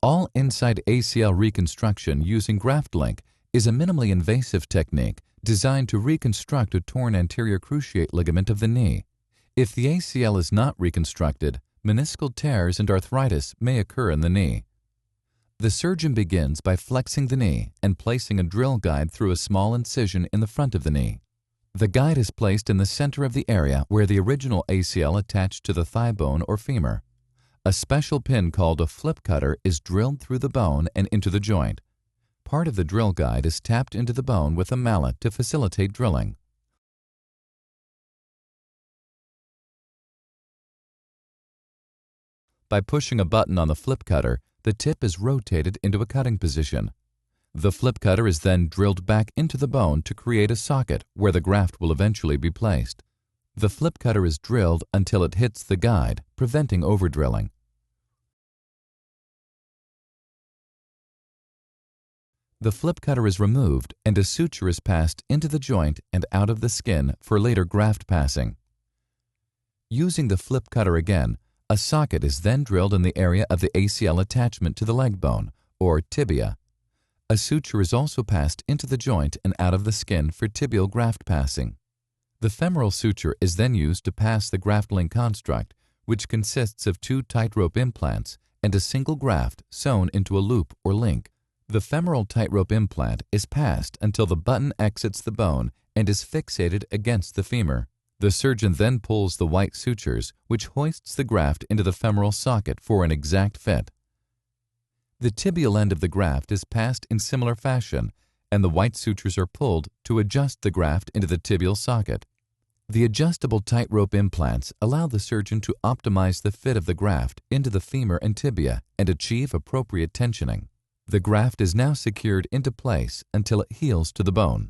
All inside ACL reconstruction using GraftLink is a minimally invasive technique designed to reconstruct a torn anterior cruciate ligament of the knee. If the ACL is not reconstructed, meniscal tears and arthritis may occur in the knee. The surgeon begins by flexing the knee and placing a drill guide through a small incision in the front of the knee. The guide is placed in the center of the area where the original ACL attached to the thigh bone or femur. A special pin called a flip cutter is drilled through the bone and into the joint. Part of the drill guide is tapped into the bone with a mallet to facilitate drilling. By pushing a button on the flip cutter, the tip is rotated into a cutting position. The flip cutter is then drilled back into the bone to create a socket where the graft will eventually be placed. The flip cutter is drilled until it hits the guide, preventing overdrilling. The flip cutter is removed and a suture is passed into the joint and out of the skin for later graft passing. Using the flip cutter again, a socket is then drilled in the area of the ACL attachment to the leg bone, or tibia. A suture is also passed into the joint and out of the skin for tibial graft passing. The femoral suture is then used to pass the GraftLink construct, which consists of 2 tightrope implants and a single graft sewn into a loop or link. The femoral tightrope implant is passed until the button exits the bone and is fixated against the femur. The surgeon then pulls the white sutures, which hoists the graft into the femoral socket for an exact fit. The tibial end of the graft is passed in similar fashion, and the white sutures are pulled to adjust the graft into the tibial socket. The adjustable tightrope implants allow the surgeon to optimize the fit of the graft into the femur and tibia and achieve appropriate tensioning. The graft is now secured into place until it heals to the bone.